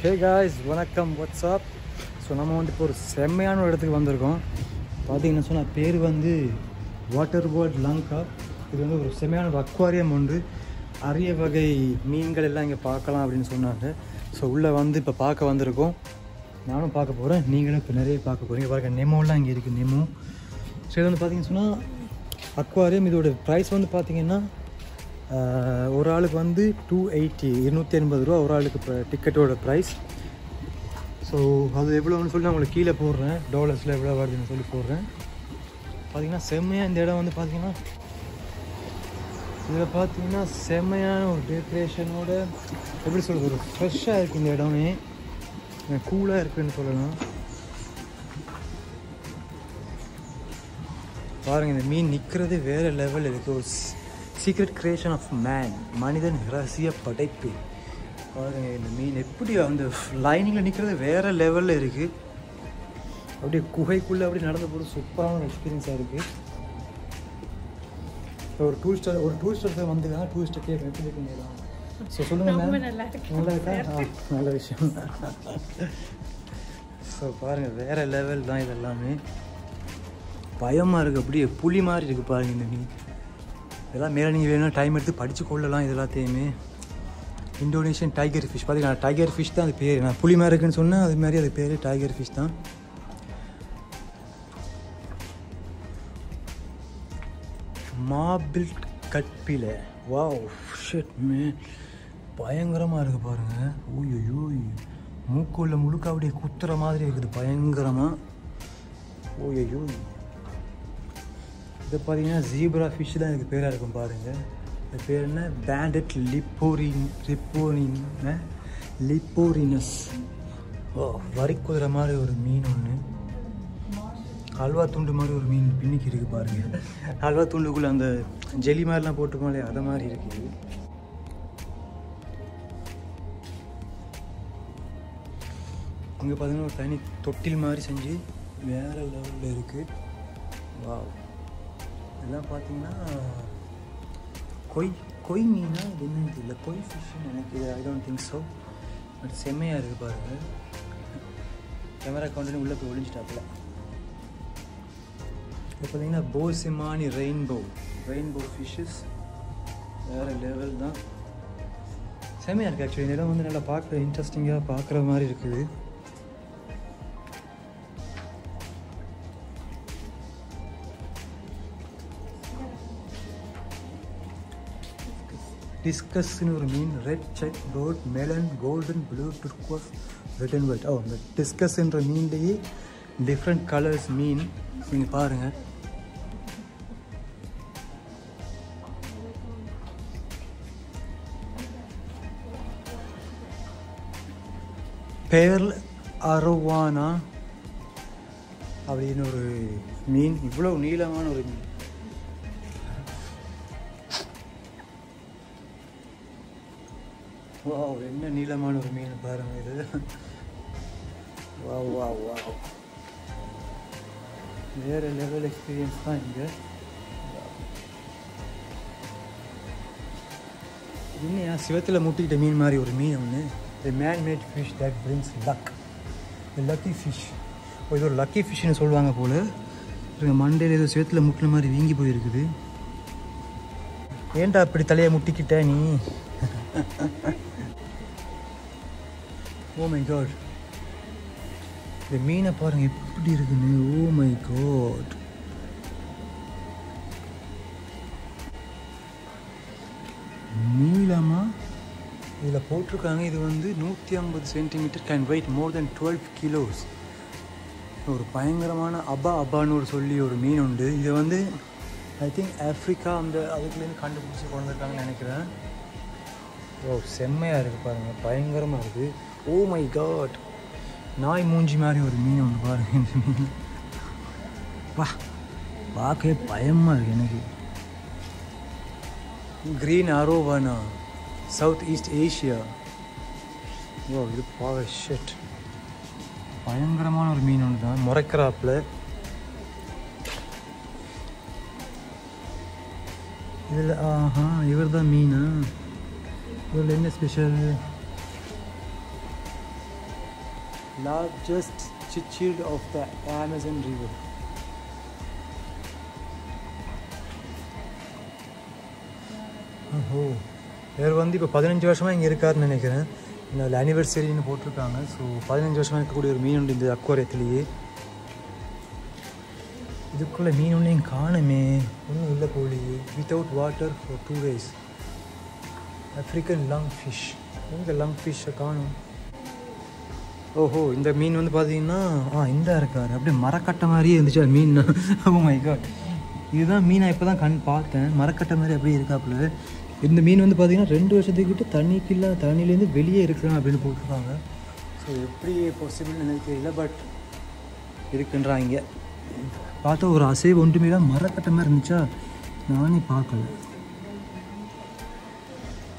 Hey guys, வணக்கம். WhatsApp. So நம்ம வந்து இப்போ ஒரு செம்மையான ஒரு இடத்துக்கு வந்திருக்கோம். பார்த்தீங்கன்னா சொன்னால் பேர் வந்து வாட்டர் வேர்ல்ட் லங்கா. இது வந்து ஒரு செம்மையான ஒரு அக்வாரியம் ஒன்று. அரிய வகை மீன்கள் எல்லாம் இங்கே பார்க்கலாம் அப்படின்னு சொன்னாங்க. ஸோ உள்ளே வந்து இப்போ பார்க்க வந்திருக்கோம். நானும் பார்க்க போகிறேன், நீங்களும் இப்போ நிறைய பார்க்க போகிறீங்க. பாருங்கள், நெமோலாம் இங்கே இருக்குது, நெமோ. ஸோ இது வந்து பார்த்தீங்கன்னு சொன்னால் அக்வாரியம். இதோட ப்ரைஸ் வந்து பார்த்திங்கன்னா ஒரு ஆளுக்கு வந்து 280 ரூபா ஒரு ஆளுக்கு இப்போ டிக்கெட்டோட ப்ரைஸ். ஸோ அது எவ்வளோன்னு சொல்லி நான் உங்களுக்கு கீழே போடுறேன், டாலர்ஸில் எவ்வளோ வருதுன்னு சொல்லி போடுறேன். பார்த்திங்கன்னா செம்மையாக இந்த இடம் வந்து பார்த்திங்கன்னா இதில் பார்த்திங்கன்னா செம்மையான ஒரு டெக்கரேஷனோட எப்படி சொல்கிறது, ஒரு ஃப்ரெஷ்ஷாக இருக்குது இந்த இடமே, கூலாக இருக்குதுன்னு சொல்லலாம். பாருங்கள், இந்த மீன் நிற்கிறது வேறு லெவல் இருக்குது. ஒரு சீக்ரெட் கிரியேஷன் ஆஃப் மேன், மனிதன் ரகசிய படைப்பு. பாருங்கள், இந்த மீன் எப்படி அந்த லைனிங்கில் நிற்கிறது வேறு லெவலில் இருக்குது. அப்படியே குகைக்குள்ளே அப்படி நடந்து போகிறது சூப்பரான ஒரு எக்ஸ்பீரியன்ஸாக இருக்குது. ஒரு டூரிஸ்டர் வந்துருக்காங்க. டூரிஸ்டர் எப்படி இருக்குங்க? ஸோ சொல்லுங்கள் மேம், நல்லா இருக்கா? நல்ல விஷயம். ஸோ பாருங்கள், வேறு லெவல் தான் இதெல்லாமே. பயமாக இருக்குது, அப்படியே புலி மாதிரி இருக்குது பாருங்கள் இந்த மீன். இதெல்லாம் மேலே நீங்கள் வேணும்னா டைம் எடுத்து படித்து கொள்ளலாம். இது எல்லாத்தையுமே இந்தோனேஷியன் டைகர் ஃபிஷ். பார்த்தீங்கன்னா டைகர் ஃபிஷ் தான் அது பேர். நான் புலி மாதிரி இருக்குன்னு சொன்னால் அது மாதிரி அது பேர் டைகர் ஃபிஷ் தான். மார்பிள் கட்பில, வாவ் ஷிட் மேன், பயங்கரமாக இருக்குது பாருங்கள். ஓய்யோ, மூக்குள்ள முழுக்க அப்படியே குத்துற மாதிரி இருக்குது பயங்கரமாக. ஓய்யோ, இது பார்த்தீங்கன்னா ஜீப்ரா ஃபிஷ் தான் இதுக்கு பேராக இருக்கும் பாருங்கள். இது பேர் என்ன? பேண்டட் லிப்போரினஸ். ஓ, வரி குதிரை மாதிரி ஒரு மீன் ஒன்று, அல்வா துண்டு மாதிரி ஒரு மீன் பின்னிக்கு இருக்குது பாருங்கள். அல்வா துண்டுக்குள்ளே அந்த ஜெலி மாதிரிலாம் போட்டுக்கோம் இல்லையா, அதை மாதிரி இருக்குது. இங்கே பார்த்தீங்கன்னா ஒரு தனி தொட்டில் மாதிரி செஞ்சு வேறு லெவலில் இருக்குது. வாவ், இதெல்லாம் பார்த்தீங்கன்னா கொய் மீனா இது என்னன்னு தெரியல, கொய் ஃபிஷ்ஷுன்னு எனக்கு இது, I don't think so. But செம்மையாக இருக்குது பாருங்கள். கேமரா கவுண்டனு உள்ளே போய் ஒழிஞ்சிட்டாப்புல. இப்போ பார்த்தீங்கன்னா போசிமானி ரெயின்போ ஃபிஷ்ஷஸ் வேறு லெவல் தான். செம்மையாக இருக்குது ஆக்சுவலி. இந்த இடம் வந்து நல்லா பார்க்க இன்ட்ரெஸ்டிங்காக பார்க்குற மாதிரி இருக்குது. டிஸ்கஸ்ன்னு ஒரு மீன், red check bird, melon, golden, blue, turquoise, red and white. அந்த டிஸ்கஸ்ன்ற மீன்லேயே டிஃப்ரெண்ட் கலர்ஸ் மீன் நீங்கள் பாருங்கள். பேர்ல் அரோவானா அப்படின்னு ஒரு மீன், இவ்வளோ நீளமான ஒரு மீன். வாவ், என்ன நீளமான ஒரு மீன் பாருங்கள் இது. வாவ் வாவ் வாவ், வேறு லெவல் எக்ஸ்பீரியன்ஸ் தான் இங்கே. இன்னும் சிவத்தில் முட்டிக்கிட்ட மீன் மாதிரி ஒரு மீன் ஒன்று. Man made fish that brings luck, lucky fish. இது ஒரு லக்கி ஃபிஷ்னு சொல்லுவாங்க போல். மண்டையில் ஏதோ சிவத்தில் முட்டின மாதிரி வீங்கி போயிருக்குது. ஏன்டா அப்படி தலையை முட்டிக்கிட்ட நீ? ஓ மை காட், இந்த மீனை பாருங்கள் எப்படி இருக்குன்னு. ஓ மை காட், நீளமாக இதில் போட்டிருக்காங்க. இது வந்து 150 centimetre, can weight more than 12 kilos. ஒரு பயங்கரமான அபான்னு ஒரு சொல்லி ஒரு மீன் உண்டு. இதை வந்து ஐ திங்க் ஆஃப்ரிக்கா அந்த அதுக்குலேருந்து கண்டுபிடிச்சி கொண்டு வந்திருக்காங்கன்னு நினைக்கிறேன். ஓ, செம்மையாக இருக்குது பாருங்கள், பயங்கரமாக இருக்குது. ஓ மை காட், நாய் மூஞ்சி மாதிரி ஒரு மீன் ஒன்று பாருங்கள். இந்த மீன் வா, பார்க்கவே பயமாக இருக்குது எனக்கு. Green arowana, south east Asia. Oh, இது பவர் ஷிட், பயங்கரமான ஒரு மீன் ஒன்று தான். முறைக்கிறாப்பில் இதில். இவர் தான் மீனா? இதில் என்ன special? largest cichlid of the Amazon River. ஓஹோ, இவர் வந்து இப்போ 15 வருஷமாக இங்கே இருக்காருன்னு நினைக்கிறேன். இந்த ஆனிவர்சரின்னு போட்டிருக்காங்க. ஸோ 15 வருஷமாக இருக்கக்கூடிய ஒரு மீன் உண்டு இந்த அக்வாரியத்திலேயே. இதுக்குள்ளே மீன் ஒன்றையும் காணுமே, ஒன்றும் இல்லை கோழி. Without water for 2 days. African lung fish. எங்கே லங் ஃபிஷ்ஷை காணும்? ஓஹோ, இந்த மீன் வந்து பார்த்தீங்கன்னா இந்த இருக்கார் அப்படியே மரக்கட்டை மாதிரியே இருந்துச்சு அது மீன். ஓ மை காட், இதுதான் மீன். நான் இப்போ தான் பார்த்தேன், மரக்கட்டை மாதிரி அப்படியே இருக்காப்புல. இந்த மீன் வந்து பார்த்தீங்கன்னா 2 வருஷத்துக்கிட்ட தண்ணியிலேருந்து வெளியே இருக்கலாம் அப்படின்னு போட்டிருக்காங்க. ஸோ எப்படி பாசிபிள்னு எனக்கு தெரியல, பட் இருக்குன்றாங்க. பார்த்தா ஒரு அசைவு ஒன்றுமே தான் மரக்கட்டை மாதிரி இருந்துச்சா, நானே பார்க்கல.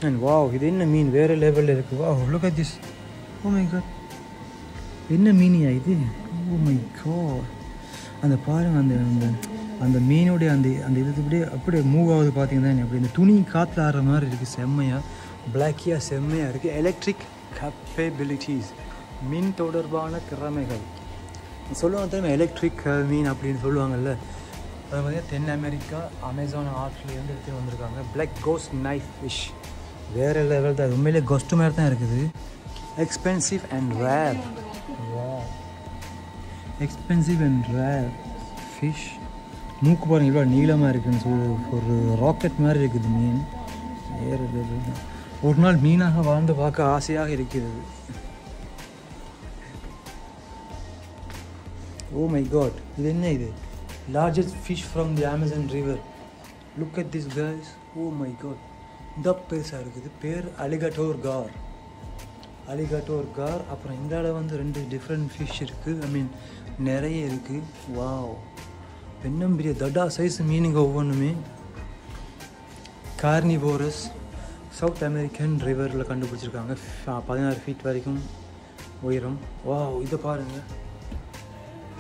அண்ட் வாவ், இது என்ன மீன் வேறு லெவலில் இருக்குது. வா, look at this. Oh my God, என்ன மீனியா இது? ஓ மை காட், அந்த பாருங்கள், அந்த அந்த அந்த மீனுடைய அந்த அந்த இது அப்படியே மூவ் ஆகுது பார்த்தீங்கன்னா, அப்படி இந்த துணி காற்றுல ஆடுற மாதிரி இருக்குது. செம்மையாக பிளாக்கியாக செம்மையாக இருக்குது. எலக்ட்ரிக் கேப்பபிலிட்டிஸ், மின் தொடர்பான திறமைகள் சொல்லுவாங்க தெரியுமா, எலக்ட்ரிக் மீன் அப்படின்னு சொல்லுவாங்கள்ல. அது பார்த்தீங்கன்னா தென் அமெரிக்கா அமேசான் ஆற்றுலேருந்து எடுத்து வந்திருக்காங்க. பிளாக் கோஸ்ட் நைஃப் ஃபிஷ், வேறு லெவல் தான். உண்மையிலே கோஸ்ட்டு மாதிரி தான் இருக்குது. Expensive and rare. Expensive and rare fish. மூக்கு பாருங்கள் இவ்வளோ நீளமாக இருக்குதுன்னு சொல்லி, ஒரு ராக்கெட் மாதிரி இருக்குது மீன். வேறு லெவல் தான். ஒரு நாள் மீனாக வாழ்ந்து பார்க்க ஆசையாக இருக்கிறது. ஓ மை காட், இது என்ன இது? Largest fish from the Amazon river. Look at this guys. Oh my God, இந்த பெருசாக இருக்குது. பேர் அலிகேட்டர் கார். Alligator car. அப்புறம் இந்த வந்து 2 டிஃப்ரெண்ட் ஃபிஷ் இருக்குது. ஐ மீன் நிறைய இருக்குது. வாவ், இன்னும் பெரிய தடா சைஸ் மீனுங்க ஒவ்வொன்றுமே. கார்னிவோரஸ், சவுத் அமெரிக்கன் ரிவரில் கண்டுபிடிச்சிருக்காங்க. 16 ஃபீட் வரைக்கும் உயரம். வாவ், இதை பாருங்கள்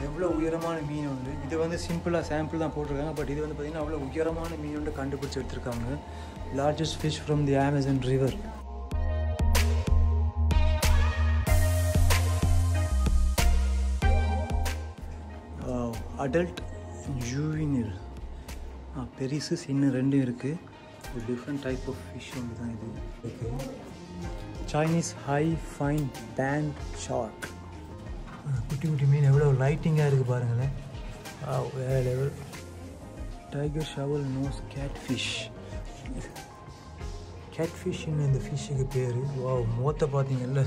எவ்வளோ உயரமான மீன் உண்டு. இது வந்து சிம்பிளாக சாம்பிள் தான் போட்டிருக்காங்க, பட் இது வந்து பார்த்திங்கன்னா அவ்வளோ உயரமான மீன் உண்டு கண்டுபிடிச்சி எடுத்திருக்காங்க. Largest fish from the Amazon river. Adult juvenile, பெரிசு சின்ன 2 இருக்குது. ஒரு டிஃப்ரெண்ட் டைப் ஆஃப் ஃபிஷ் ஒன்று தான் இது இருக்குது. Chinese high fin band shark. குட்டி குட்டி மீன் எவ்வளோ லைட்டிங்காக இருக்குது பாருங்களேன். வேறு level. Tiger shovel nose cat fish. Cat ஃபிஷ்ன்னு இந்த ஃபிஷ்ஷுக்கு பேர். வா, மோத்தை பார்த்தீங்கல்ல,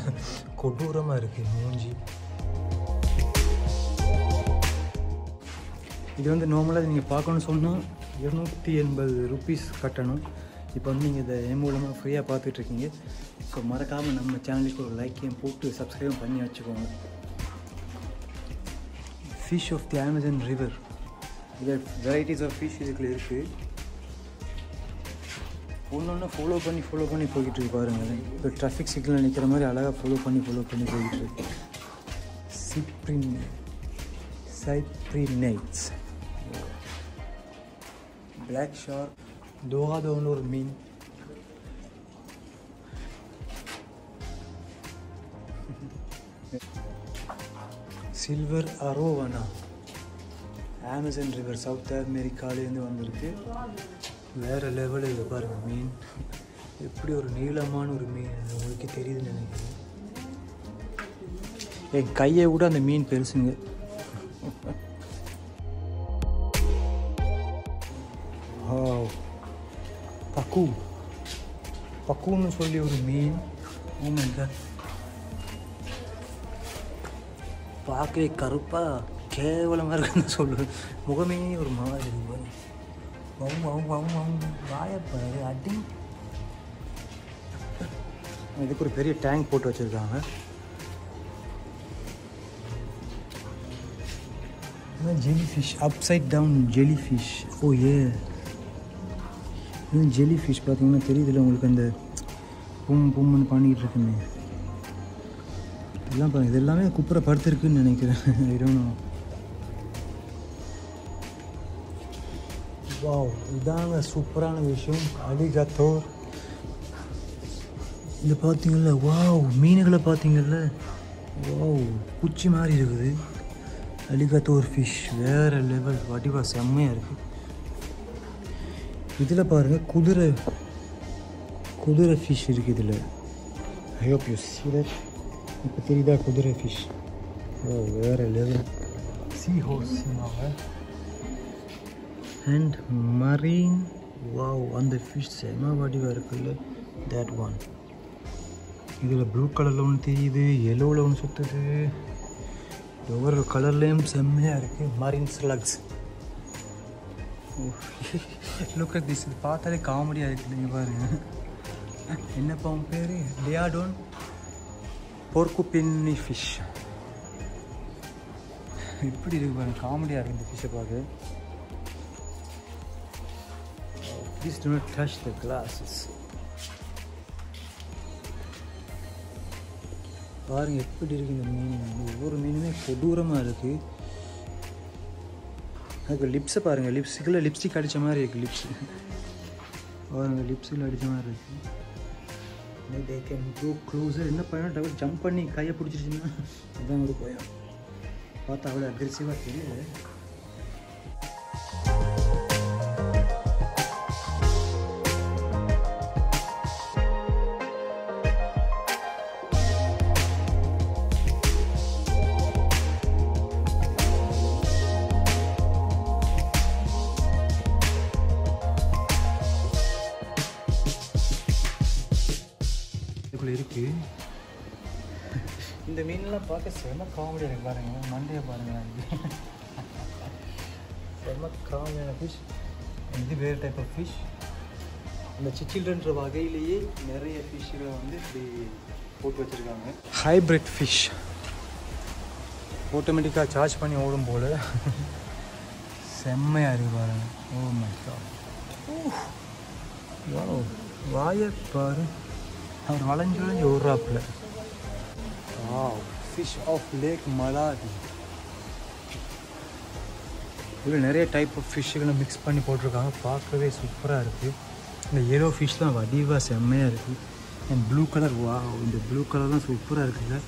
கொடூரமாக இருக்குது மூஞ்சி. இது வந்து நார்மலாக நீங்கள் பார்க்கணுன்னு சொன்னால் 280 rupees கட்டணும். இப்போ வந்து நீங்கள் இதை என் மூலமாக ஃப்ரீயாக பார்த்துட்ருக்கீங்க. ஸோ மறக்காமல் நம்ம சேனலுக்கு ஒரு லைக்கையும் போட்டு சப்ஸ்கிரைப் பண்ணி வச்சுக்கோங்க. Fish of the Amazon river. இது வெரைட்டிஸ் ஆஃப் ஃபிஷ் இதுக்குள்ள இருக்குது. ஒன்று ஃபாலோ பண்ணி போய்கிட்டு இருக்கு பாருங்கள். இப்போ டிராஃபிக் சிக்னல் நிற்கிற மாதிரி அழகாக ஃபாலோ பண்ணி போய்கிட்டு இருக்கு. சைப்ரினைட்ஸ், பிளாக் ஷார்க், தோகாதோன்னு ஒரு மீன். சில்வர் அரோவானா, அமேசான் ரிவர், சவுத் அமெரிக்காலேருந்து வந்திருக்கு. வேறு லெவலில் இது பாருங்கள் மீன். எப்படி ஒரு நீளமான ஒரு மீன், உங்களுக்கு தெரியுதுன்னு நினைக்கிறேன். என் கையை விட அந்த மீன் பெருசுங்க. பக்குன்னு சொல்லி ஒரு மீன். ஓ மை காட், பார்க்கவே கருப்பாக கேவலமாக இருக்குன்னு சொல்லுவேன். முகமே ஒரு மாதிரி வாயப்பாரு அடி. இதுக்கு ஒரு பெரிய டேங்க் போட்டு வச்சுருக்காங்க. Jellyfish, upside down jellyfish. Oh ஏ, இது ஜெலிஃபிஷ் பார்த்தீங்கன்னா தெரியுதுல்ல உங்களுக்கு, அந்த பும்முன்னு பண்ணிக்கிட்டு இருக்குன்னு. இதெல்லாம் பாருங்கள், இது எல்லாமே குப்புற படுத்துருக்குன்னு நினைக்கிறேன். ஐடோனோ. வாவ், இதாங்க சூப்பரான விஷயம். அலிகேட்டர். இது பார்த்தீங்கல்ல, வாவ், மீன்களை பார்த்தீங்கல்ல ஓ குச்சி மாதிரி இருக்குது. அலிகேட்டர் ஃபிஷ் வேறு லெவல், வடிவா செம்மையாக இருக்குது. இதில் பாருங்கள் குதிரை ஃபிஷ் இருக்குது இதில். I hope you see that. இப்போ தெரியுதா குதிரை ஃபிஷ்? ஓ வேறு லெவல். சீ ஹோர்ஸ்னாங்க. And marine. வாவ், அந்த ஃபிஷ் செம்ம வடிவாக இருக்குல்ல. That one. இதில் ப்ளூ கலரில் ஒன்று தெரியுது, எல்லோவில் ஒன்று சுற்றுது. ஒவ்வொரு கலர்லேயும் செம்மையாக இருக்குது. Marine slugs. Look at this. இது பார்த்தாலே காமெடியாக இருக்குது. நீங்கள் பாருங்கள். என்னப்பா உன் பேர்? லியாடோன் போர்க்குபின்னி ஃபிஷ். எப்படி இருக்கு பாருங்கள், காமெடியாக இருக்குது இந்த ஃபிஷ்ஷை பார்க்க. Please to not touch the classes. பாருங்கள் எப்படி இருக்குது இந்த மீன். ஒவ்வொரு மீனுமே கொடூரமாக இருக்குது. அதுக்கு லிப்ஸை பாருங்கள், லிப்ஸுக்குள்ள லிப்ஸ்டிக் அடித்த மாதிரி இருக்குது. லிப்ஸு பாருங்கள், லிப்ஸில் அடித்த மாதிரி இருக்குது. They can go closer. என்ன பண்ணால் டபுள் ஜம்ப் பண்ணி கையை பிடிச்சிருச்சுன்னா அதுதான் ஒரு பயம். பார்த்தா அவ்வளோ அக்ரெசிவாக தெரியல. இருக்கு இந்த மீன்லாம் பார்க்க செம காமெடியாக இருக்கு. பாருங்க மண்டையை பாருங்கள். செம காமெடியான ஃபிஷ். இது வேறு டைப் ஆஃப் ஃபிஷ். அந்த சிச்சில்ன்ற வகையிலேயே நிறைய ஃபிஷ்ஷுகளை வந்து இப்படி போட்டு வச்சுருக்காங்க. ஹைப்ரிட் ஃபிஷ் ஆட்டோமேட்டிக்காக சார்ஜ் பண்ணி ஓடும் போல். செம்மையாக இருக்கு பாருங்க. Oh my god. வாயை பாரு, அவர் வளைஞ்சு ஓடுறாப்புல. Fish of lake Malawi. இதில் நிறைய டைப் ஆஃப் ஃபிஷ்ஷுகளை மிக்ஸ் பண்ணி போட்டிருக்காங்க. பார்க்கவே சூப்பராக இருக்குது. இந்த எல்லோ ஃபிஷ்லாம் வடிவாக செம்மையாக இருக்குது. And blue colour. வா, இந்த ப்ளூ கலர்லாம் சூப்பராக இருக்குல்ல.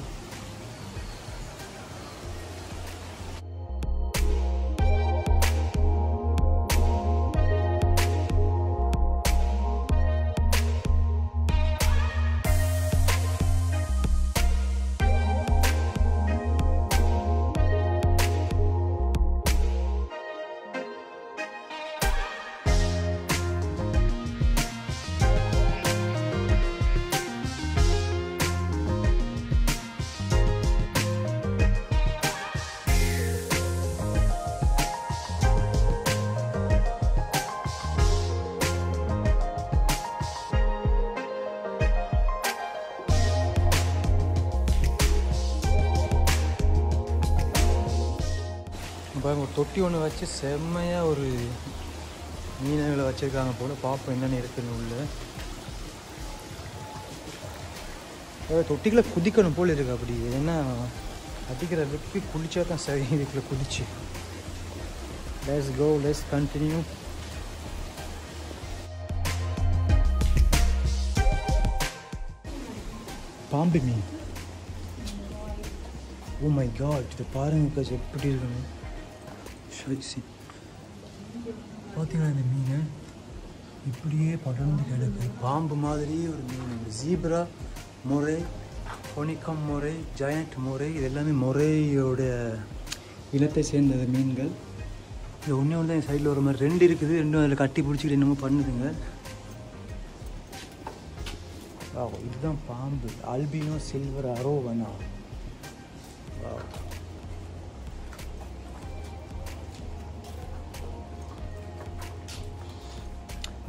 பாருங்க, ஒரு தொட்டி ஒன்று வச்சு செம்மையாக ஒரு மீன்களை வச்சுருக்காங்க போல். பார்ப்போம் என்னென்ன இருக்குன்னு உள்ள. தொட்டிக்குள்ளே குதிக்கணும் போல் இருக்குது. அப்படி ஏன்னா அடிக்கிற வெப்பி குளிச்சா தான் சரி. இதுக்குள்ளே குதிச்சு. Let's go, let's continue. பாம்பு மீன். ஓ மை காட், இது பாருங்க எப்படி இருக்குன்னு. பார்த்தீங்களா இந்த மீன் இப்படியே படர்ந்து கிடக்கு. பாம்பு மாதிரியே ஒரு மீன். ஜீப்ரா மொரை, பொனிக்கம் மொரை, ஜாயண்ட் மொரை, இது எல்லாமே மொரையோட இனத்தை சேர்ந்தது மீன்கள். இது ஒன்றே ஒன்று தான் சைடில் ஒரு மாதிரி 2 இருக்குது. 2 அதில் கட்டி பிடிச்சிக்கிட்டு என்னமோ பண்ணுதுங்க. இதுதான் பாம்பு. Albino silver arowana.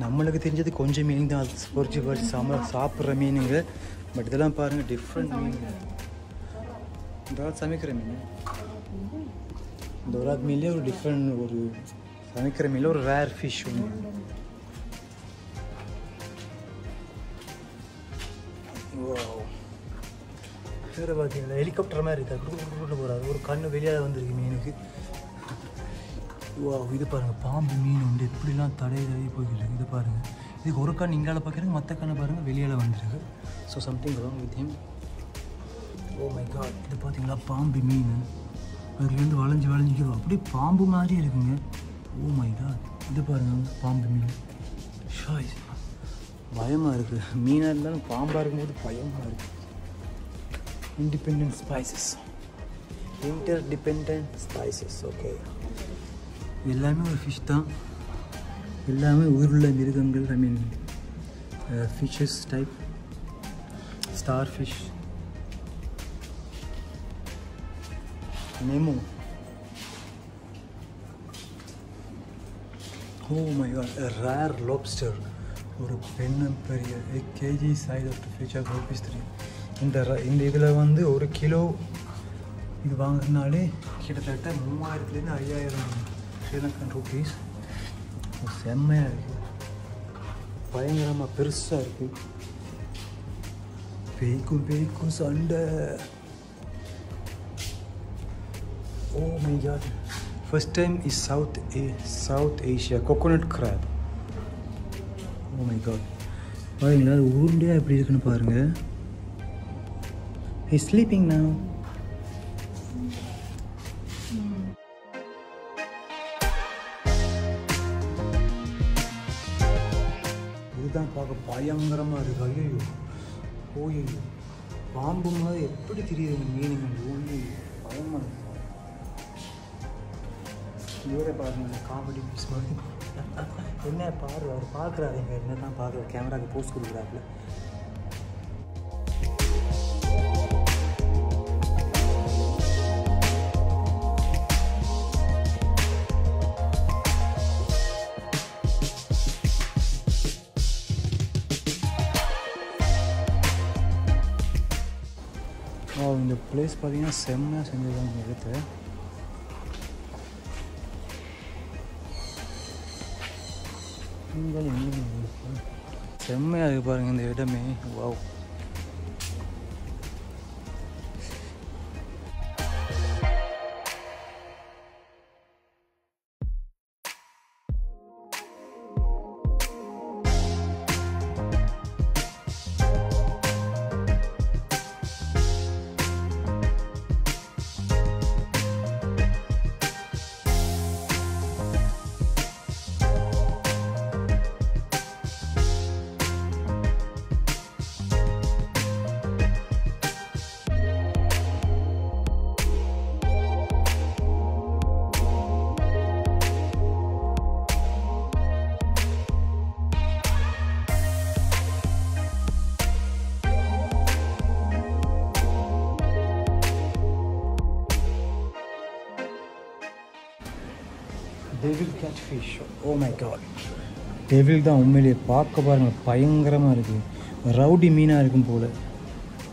நம்மளுக்கு தெரிஞ்சது கொஞ்சம் மீன் தான். அது பொறிச்சு சாப்பிட்ற மீனுங்க. பட் இதெல்லாம் பாருங்கள் டிஃப்ரெண்ட் மீனுங்க. இந்த சமைக்கிற மீன். இந்த ஒரு மீன்லேயே ஒரு டிஃப்ரெண்ட் ஒரு சமைக்கிற மீனில் ஒரு ரேர் ஃபிஷ் ஒன்று. வேறு பார்த்தீங்களா ஹெலிகாப்டர் மாதிரி இருக்குது. குடுக்க போகிறாரு. ஒரு கண்ணு வெளியாக வந்திருக்கு மீனுக்கு. வா, இது பாருங்கள் பாம்பு மீன் உண்டு. எப்படிலாம் தடவி போய்கிட்டு இது பாருங்கள். இதுக்கு ஒரு கண் இங்கால பார்க்குறதுக்கு மற்ற கண்ணை பாருங்கள் வெளியால் வந்துருக்கு. So something wrong with him. Oh my god, இது பார்த்தீங்களா பாம்பு மீன். அதுலேருந்து வளைஞ்சிக்கிறோம், அப்படியே பாம்பு மாதிரியே இருக்குங்க. ஓ மை காட், இது பாருங்க பாம்பு மீன். ஷாய்ஸ், பயமாக இருக்குது. மீனாக இருந்தாலும் பாம்பாக இருக்கும்போது பயமாக இருக்குது. Independent species, interdependent species. Okay, எல்லாமே ஒரு ஃபிஷ் தான், எல்லாமே உயிருள்ள மிருகங்கள். I mean fishes type, star fish, Nemo. Oh my god, rare lobster. ஒரு பெண்ணும் பெரிய KG size of fish of ₹3. இந்த இதில் வந்து ஒரு கிலோ இது வாங்கினாலே கிட்டத்தட்ட 3000 to 5000 ஸ்ரீலங்கன் ரூபீஸ். செம்மையாக இருக்குது, பயங்கரமாக பெருசாக இருக்குது. பேய்க்கும் சண்டை. Oh my god, first time is South Asia coconut crop. Oh my god, பாருங்களா அது உருண்டையாக எப்படி இருக்குன்னு பாருங்கள். He's sleeping now. இதுதான் பார்க்க பயங்கரமாக இருக்குது. ஐயோ ஓய்யோ, பாம்பு மாதிரி எப்படி தெரியுது மீனுங்க. ஓய்யோ பயமாக இருக்கு. இவரே பாருங்க காமெடி பீஸ் மாதிரி. என்ன பாரு, அவர் பார்க்குறாருங்க, என்ன தான் பார்க்குற கேமராவுக்கு போஸ்ட் கொடுக்குறாப்புல. இந்த பிளேஸ் பார்த்தீங்கன்னா செம்மையாக செஞ்சுருக்காங்க. இந்த இடத்த செம்மையாக இருக்குது பாருங்கள் இந்த இடமே. Wow, devil catfish. Oh my god, devil தான் உண்மையிலேயே. பார்க்க பாருங்கள் பயங்கரமாக இருக்குது. ரவுடி மீனாக இருக்கும் போல்,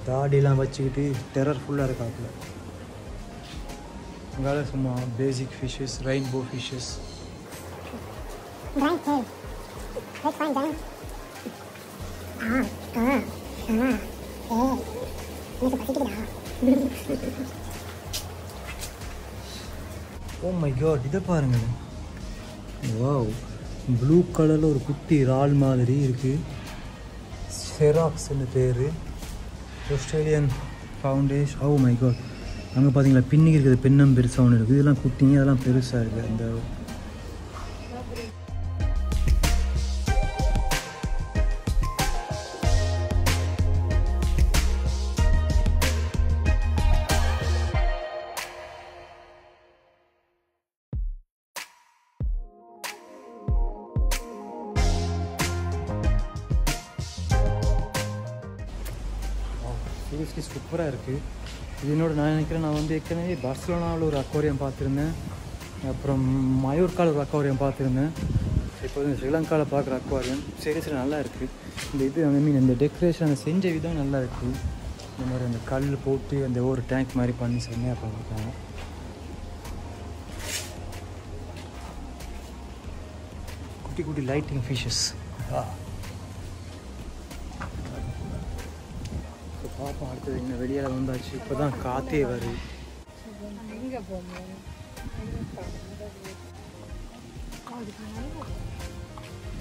தாடியெலாம் வச்சுக்கிட்டு டெரர்ஃபுல்லாக இருக்காப்புல. உங்களால் சும்மா basic fishes, rainbow fishes. Oh my god, இதை பாருங்கள். வாவ், ப்ளூ கலரில் ஒரு குட்டி இறால் மாதிரி இருக்குது. செராக்ஸ்ன்னு பேர், Australian foundation. Oh my god, அங்கே பார்த்தீங்களா பின்னிக்கு இருக்குது, பின்னம் பெருசாக ஒன்று இருக்குது. இதெல்லாம் குட்டிங்க, அதெல்லாம் பெருசாக இருக்குது. அந்த சீரியஸ்லி சூப்பராக இருக்குது. இது நான் நினைக்கிறேன், நான் வந்து ஏற்கனவே பார்சிலோனாவில் ஒரு அக்வாரியம் பார்த்துருந்தேன், அப்புறம் மயூர்காவில் ஒரு அக்வாரியம் பார்த்துருந்தேன். இப்போ வந்து ஸ்ரீலங்காவில் பார்க்குற அக்வாரியம் சீரியஸ்லி நல்லா இருக்குது. இந்த இது ஐ மீன் இந்த டெக்கரேஷன், அந்த செஞ்ச விதம் நல்லா இருக்குது. இந்த மாதிரி அந்த கல் போட்டு அந்த ஒரு டேங்க் மாதிரி பண்ணி செம்மையாக பண்ணியிருக்காங்க. குட்டி குட்டி லைட்டிங் ஃபிஷ்ஷஸ். பார்ப்போம் அடுத்தது என்ன. வெளியில் வந்தாச்சு, இப்போ தான் காற்றே வருது.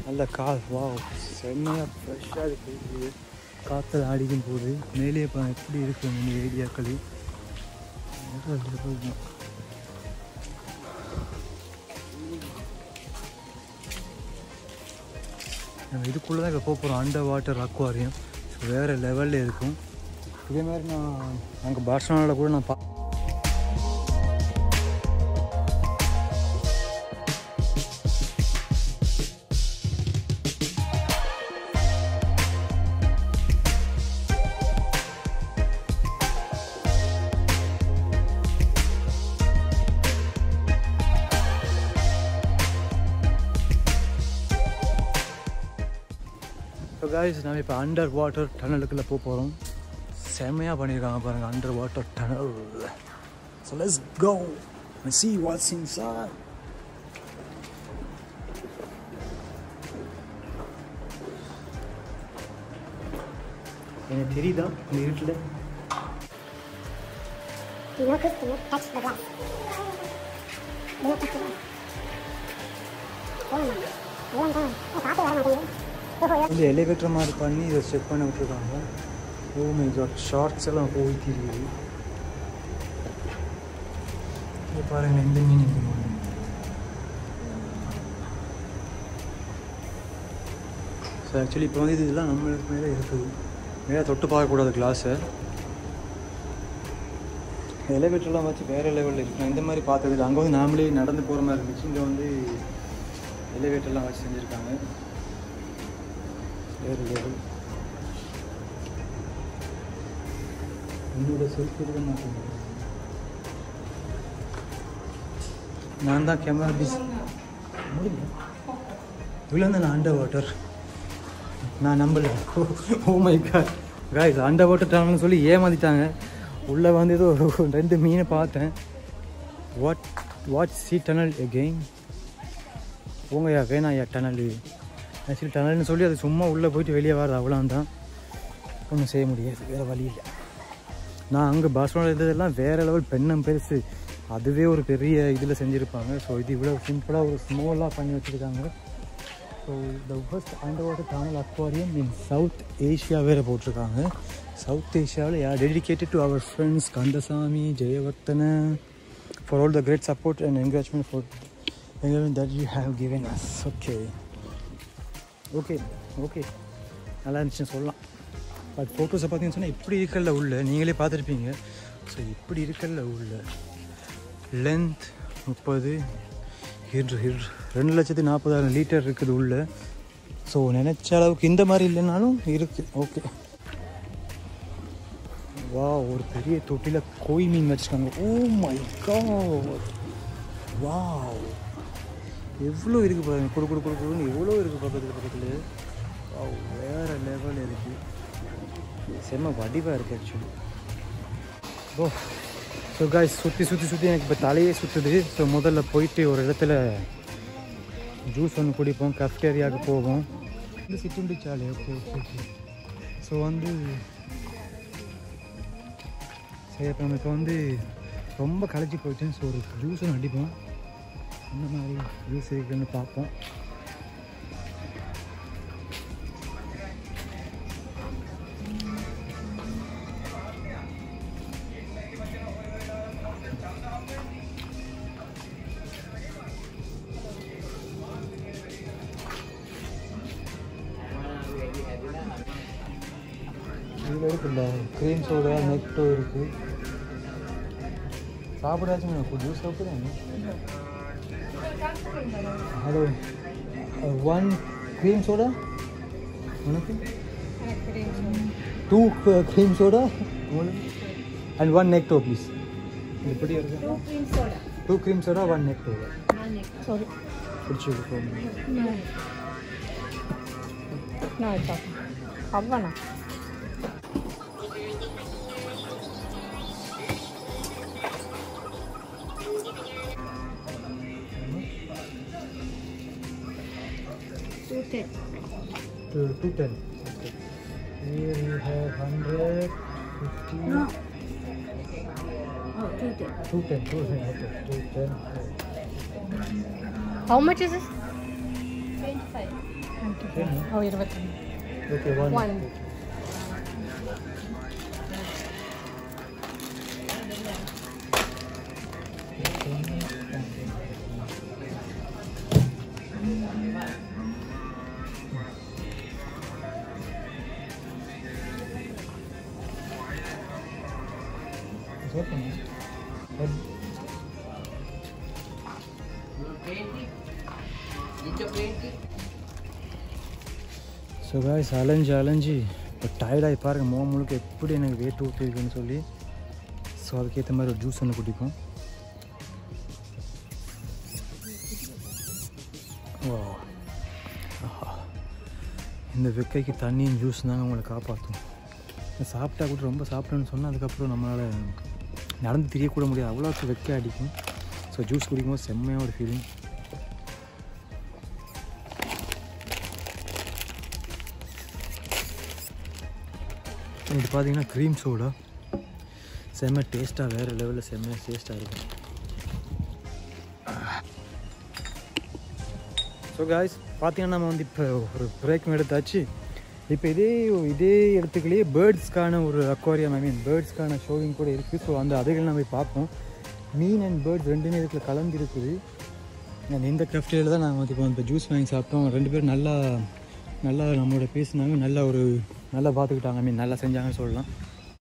நல்ல கால். வா, செம்மையாக ஃப்ரெஷ்ஷாக இருக்குது. காற்று அடிக்கும் போது மேலே இப்போ எப்படி இருக்கு இந்த ஏரியாக்கள் நம்ம இதுக்குள்ளே தான் இப்போ போகிறோம். Under water aquarium. ஸோ வேறு லெவலில் இருக்கும். இதே மாதிரி நான் அங்கே பார்சலோனாவில் கூட நான் ஸோ காய்ஸ் நம்ம இப்போ அண்டர் வாட்டர் டனலுக்குள்ளே போகிறோம். செம்மையாக பண்ணியிருக்காங்க பாருங்கள் under water tunnel. So let's go and see what's inside. எனக்கு தெரியுதா இந்த இருட்டில்? வந்து எலிவேட்டர் மாதிரி பண்ணி இதை செக் பண்ண விட்டுருக்காங்க. ஓ மை காட், ஷார்ட்ஸ் எல்லாம் போய் தெரியுது. இது பாருங்கள் எந்த மீன் இது. ஸோ ஆக்சுவலி இப்போ வந்து இதெல்லாம் நம்மளுக்கு மேலே இருக்குது. மேலே தொட்டு பார்க்கக்கூடாது கிளாஸை. எலிவேட்டர்லாம் வச்சு வேறு லெவலில் இருக்கும். இந்த மாதிரி பார்த்தது அங்கே வந்து நாமளே நடந்து போகிற மாதிரி இருந்துச்சு. இங்கே வந்து எலிவேட்டர்லாம் வச்சு செஞ்சுருக்காங்க. வேறு லெவல். என்னோட செல்ஃபி எடுக்க மாட்டேங்க. நான் தான் கேமரா பிஸி முடியல. இவ்வளோ தான் அண்டர் வாட்டர். நான் நம்பலை. Oh my god guys, under water டனல்னு சொல்லி ஏமாத்திட்டாங்க. உள்ளே வந்து ஏதோ 2 மீனை பார்த்தேன். What see tunnel again. போங்கய்யா வேணாயா டனல். ஆக்சுவலி டனல்னு சொல்லி அது சும்மா உள்ளே போயிட்டு வெளியே வர்றது அவ்வளோதான். ஒன்றும் செய்ய முடியாது, வேறு வழி இல்லை. நான் அங்கே பார்சலோனாவில் இருந்ததெல்லாம் வேறு லெவல் பெண்ணம் பெருசு. அதுவே ஒரு பெரிய இதில் செஞ்சுருப்பாங்க. ஸோ இது இவ்வளோ சிம்பிளாக ஒரு ஸ்மாலாக பண்ணி வச்சுருக்காங்க. So the first under water tunnel aquarium in South Asia வேறு போட்டிருக்காங்க. சவுத் ஏஷியாவில் யார் dedicated to our friends Kandasamy, Jayawardena for all the great support and encouragement for that you have given us. Okay நல்லா இருந்துச்சுன்னு சொல்லலாம். பட் ஃபோட்டோஸை பார்த்தீங்கன்னு சொன்னால் இப்படி இருக்கல உள்ள நீங்களே பார்த்துருப்பீங்க. ஸோ இப்படி இருக்கல உள்ள லென்த் 30 2,40,000 லிட்டர் இருக்குது உள்ள. ஸோ நினச்ச அளவுக்கு இந்த மாதிரி இல்லைனாலும் இருக்குது. ஓகே வா, ஒரு பெரிய தொட்டியில் கோய் மீன் வச்சுருக்காங்க. ஓ மை காட், வா எவ்வளோ இருக்குது பாருங்கள். கொடுக்குன்னு எவ்வளோ இருக்குது பக்கத்தில். வேறு லெவல் இருக்குது. செம்ம வடிவாக இருக்குது ஆக்சுவலி. ஸோ காய்ஸ் சுற்றி எனக்கு இப்போ தலையே சுற்றுது. ஸோ முதல்ல போயிட்டு ஒரு இடத்துல ஜூஸ் ஒன்று குடிப்போம். கஃப்டேரியாவுக்கு போவோம். வந்து சிட்டுண்டி சாலை. ஓகே. ஸோ வந்து சரி, அப்போ நமக்கு வந்து ரொம்ப களைச்சி போயிடுச்சு. ஸோ ஒரு ஜூஸ் ஒன்று அடிப்போம். இந்த மாதிரி ஜூஸ் இருக்குன்னு பார்ப்போம். இதில் இருக்குல்ல க்ரீம் சோடா, நெக்டோ இருக்குது. சாப்பிடாச்சும் ஜூஸ் சாப்பிடுறாங்க. ஹலோ, 1 க்ரீம் சோடா உனக்கு, 2 க்ரீம் சோடா அண்ட் 1 நெக்டோ ப்ளீஸ். இப்படி இருக்கு. 2 க்ரீம் சோடா 1 நெக்டோ. பிடிச்சிருக்கு. அவ்வளோ $210. Okay. Here we have 150. No. Oh, 210. 210. Okay, 210. How much is this? 25. Oh, 25. Okay, one. So guys அலைஞ்சு இப்போ டயர்டாகி பாருங்கள் முகம் முழுக்க எப்படி எனக்கு வெயிட் ஊற்றிருக்குன்னு சொல்லி. ஸோ அதுக்கேற்ற மாதிரி ஒரு ஜூஸ் ஒன்று குடிப்போம். ஓ இந்த வெக்கைக்கு தண்ணியும் ஜூஸ் தாங்க உங்களை காப்பாற்றும். சாப்பிட்டா கூட ரொம்ப சாப்பிட்டேன்னு சொன்னால் அதுக்கப்புறம் நம்மளால் நடந்து தெரியக்கூட முடியாது, அவ்வளோக்கு வெக்கை அடிக்கும். ஸோ ஜூஸ் குடிக்கும்போது செம்மையாக ஒரு ஃபீலிங். இது பார்த்தீங்கன்னா க்ரீம் சோடா செம்ம டேஸ்ட்டாக, வேறு லெவலில் செம்மையாக டேஸ்ட்டாக இருக்கும். ஸோ காய்ஸ் பார்த்தீங்கன்னா நம்ம வந்து இப்போ ஒரு பிரேக்கும் எடுத்தாச்சு. இப்போ இதே இடத்துக்குள்ளேயே பேர்ட்ஸ்க்கான ஒரு அக்வாரியம், பேர்ட்ஸ்க்கான ஷோவிங் கூட இருக்குது. ஸோ அந்த அதுகள் நம்ம போய் பார்ப்போம். மீன் அண்ட் பேர்ட்ஸ் ரெண்டுமே இதுக்குள்ள கலந்து இருக்குது. இந்த கிராஃப்டில் தான் நாங்கள் வந்து இப்போ அந்த ஜூஸ் வாங்கி சாப்பிட்டோம். 2 பேரும் நல்லா நம்மளோட பேசினாங்க, நல்லா பார்த்துக்கிட்டாங்க, நல்லா செஞ்சாங்கன்னு சொல்லலாம்.